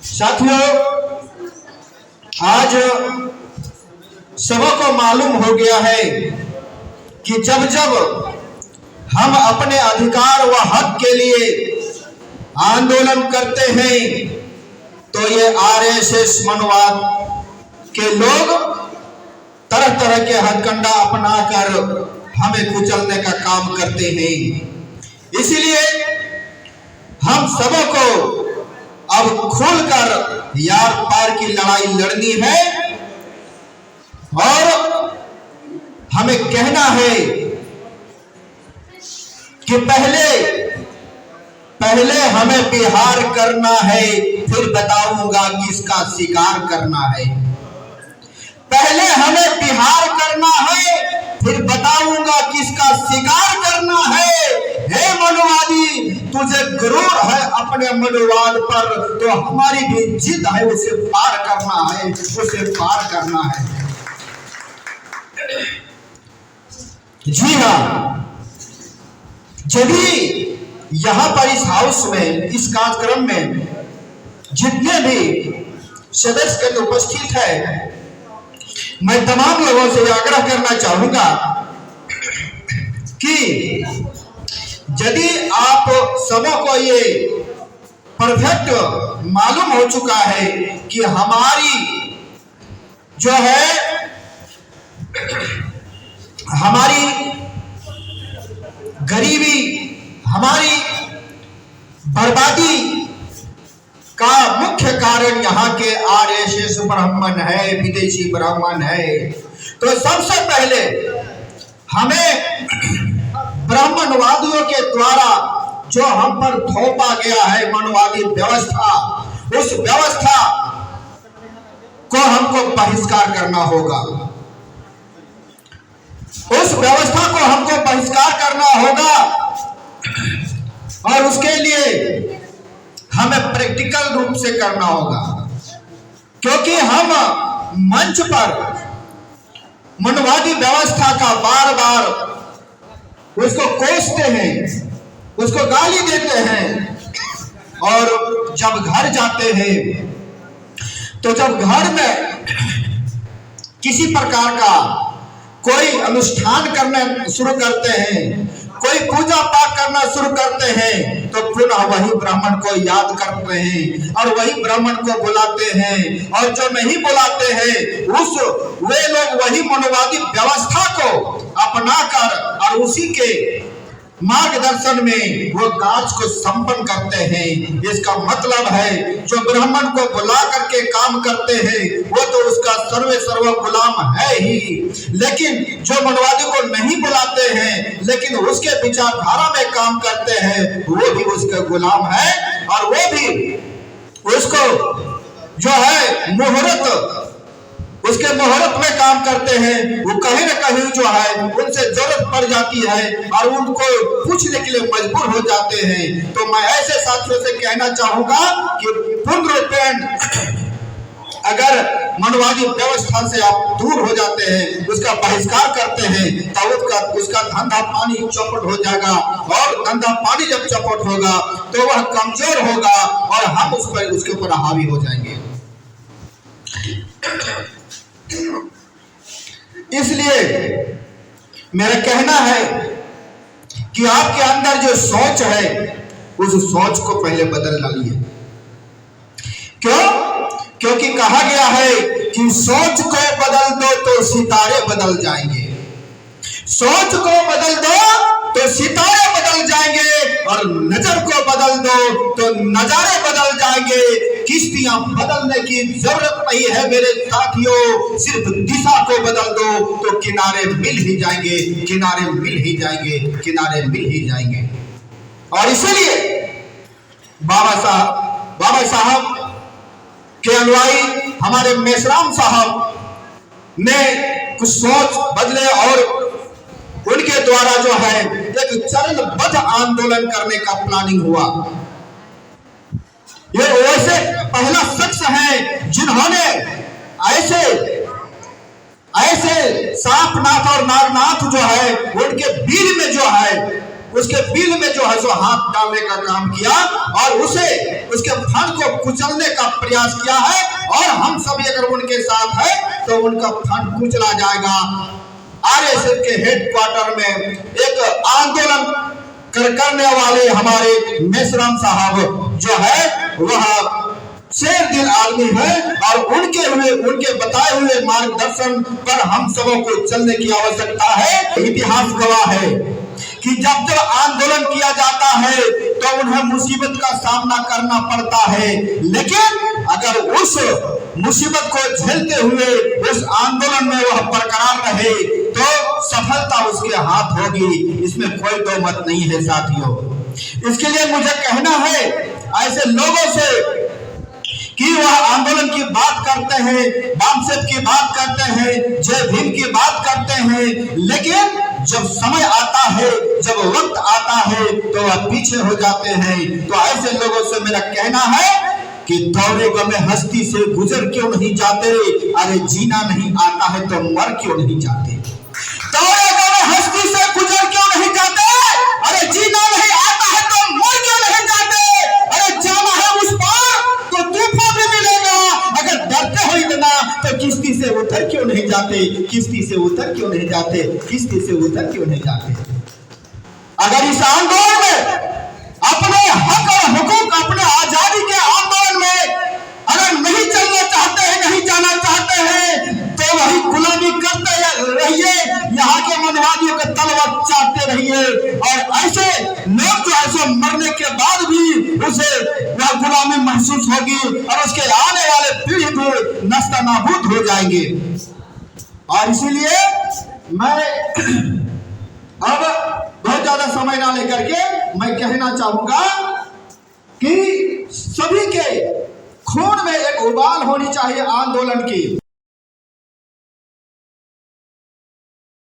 साथियों, आज सबको मालूम हो गया है कि जब जब हम अपने अधिकार व हक के लिए आंदोलन करते हैं तो ये आरएसएस मनवाद के लोग तरह तरह के हथकंडा अपनाकर हमें कुचलने का काम करते हैं। इसलिए हम सबको अब खुलकर यार पार की लड़ाई लड़नी है और हमें कहना है कि पहले हमें बिहार करना है, फिर बताऊंगा किसका शिकार करना है। पहले हमें बिहार करना है, फिर बताऊंगा किसका शिकार करना है। हे मनुवादी, तुझे गुरूर है अपने मनुवाद पर, तो हमारी भी जिद है, उसे पार करना है, उसे पार करना है। जी हाँ, जब यहाँ पर इस हाउस में, इस कार्यक्रम में जितने भी सदस्य उपस्थित है, मैं तमाम लोगों से आग्रह करना चाहूंगा कि यदि आप सबको ये परफेक्ट मालूम हो चुका है कि हमारी जो है हमारी गरीबी, हमारी बर्बादी का मुख्य कारण यहाँ के आरएसएस ब्राह्मण है, विदेशी ब्राह्मण है, तो सबसे पहले हमें ब्राह्मणवादियों के द्वारा जो हम पर थोपा गया है मनवादी व्यवस्था, उस व्यवस्था को हमको बहिष्कार करना होगा। उस व्यवस्था को हमको बहिष्कार करना होगा और उसके लिए हमें प्रैक्टिकल रूप से करना होगा, क्योंकि हम मंच पर मनवादी व्यवस्था का बार बार उसको कोसते हैं, उसको गाली देते हैं, और जब घर जाते हैं तो जब घर में किसी प्रकार का कोई अनुष्ठान करना शुरू करते हैं, कोई पूजा पाठ करना शुरू करते हैं, तो पुनः वही ब्राह्मण को याद करते हैं और वही ब्राह्मण को बुलाते हैं, और जो नहीं बुलाते हैं वे लोग वही मनवादी व्यवस्था को अपनाकर और उसी के मार्गदर्शन में वो कार्य को संपन्न करते हैं। इसका मतलब है जो ब्राह्मण को बुला करके काम करते हैं वो तो उसका सर्वे सर्व गुलाम है ही, लेकिन जो मनवादी को नहीं बुलाते हैं लेकिन उसके विचारधारा में काम करते हैं वो भी उसका गुलाम है, और वो भी उसको जो है उसके मुहूर्त में काम करते हैं। वो कहीं न कहीं जो है उनसे जरूरत पड़ जाती है और उनको पूछने के लिए मजबूर हो जाते हैं। तो मैं ऐसे साथियों से कहना चाहूंगा कि पूर्ण रूपेण अगर मनवादी व्यवस्था से आप दूर हो जाते हैं, उसका बहिष्कार करते हैं, तो उसका धंधा पानी चौपट हो जाएगा, और धंधा पानी जब चौपट होगा तो वह कमजोर होगा और हम उसके ऊपर हावी हो जाएंगे। इसलिए मेरा कहना है कि आपके अंदर जो सोच है उस सोच को पहले बदल डालिए। क्योंकि कहा गया है कि सोच को बदल दो तो सितारे बदल जाएंगे। सोच को बदल दो तो सितारे बदल जाएंगे, और नजर को बदल दो तो नजारे बदल जाएंगे। किश्तियां बदलने की जरूरत नहीं है मेरे साथियों, सिर्फ दिशा को बदल दो तो किनारे मिल ही जाएंगे, किनारे मिल ही जाएंगे, किनारे मिल ही जाएंगे। और इसीलिए बाबा साहब के अनुयायी हमारे मेश्राम साहब ने कुछ सोच बदले और उनके द्वारा जो है एक चरणबद्ध आंदोलन करने का प्लानिंग हुआ। ये वैसे पहला शख्स है जिन्होंने ऐसे सापनाथ और नागनाथ जो है उनके बीच में जो है उसके बिल में जो है सो हाथ डालने का काम किया और उसके फंड को कुचलने का प्रयास किया है। और हम सभी अगर उनके साथ है तो उनका फंड कुचला जाएगा। आरएसएस के हेडक्वार्टर में एक आंदोलन करने वाले हमारे मेश्राम साहब जो है वह शेर दिल आदमी है और उनके बताए हुए मार्गदर्शन पर हम सबों को चलने की आवश्यकता है। इतिहास गवाह है कि जब आंदोलन किया जाता है तो उन्हें मुसीबत का सामना करना पड़ता है, लेकिन अगर उस मुसीबत को झेलते हुए उस आंदोलन में वह बरकरार रहे तो सफलता उसके हाथ होगी। इसमें कोई दो मत नहीं है साथियों। इसके लिए मुझे कहना है ऐसे लोगों से कि वह आंदोलन की बात करते हैं, वामसेप की बात करते हैं, जय भीम की बात करते हैं, लेकिन जब समय आता है, जब वक्त आता है तो वह पीछे हो जाते हैं। तो ऐसे लोगों से मेरा कहना है कि दौरे गमे हस्ती से गुजर क्यों नहीं जाते, अरे जीना नहीं आता है तो मर क्यों नहीं जाते। दौरे गमे हस्ती से गुजर क्यों नहीं जाते, अरे जीना नहीं आता है तो मर क्यों नहीं जाते। अरे जाना है उस पार तो तूफान भी मिलेगा, अगर डरते हो इतना तो किश्ती से उतर क्यों नहीं जाते, किश्ती से उतर क्यों नहीं जाते, किश्ती से उतर क्यों नहीं जाते। अगर इस आंदोलन में अपने हक और हुकूक, अपने आजादी के आंदोलन में अगर नहीं चलना चाहते हैं, नहीं जाना चाहते हैं तो वही गुलामी करते रहिए, यहाँ के मनवादियों के तलवार चाटते रहिए। और ऐसे लोग जो ऐसे मरने के बाद भी उसे वह गुलामी महसूस होगी और उसके आने वाले पीढ़ी भी नस्ता नाबूद हो जाएंगे। और इसीलिए मैं अब बहुत ज्यादा समय ना लेकर के मैं कहना चाहूंगा कि सभी के खून में एक उबाल होनी चाहिए आंदोलन की।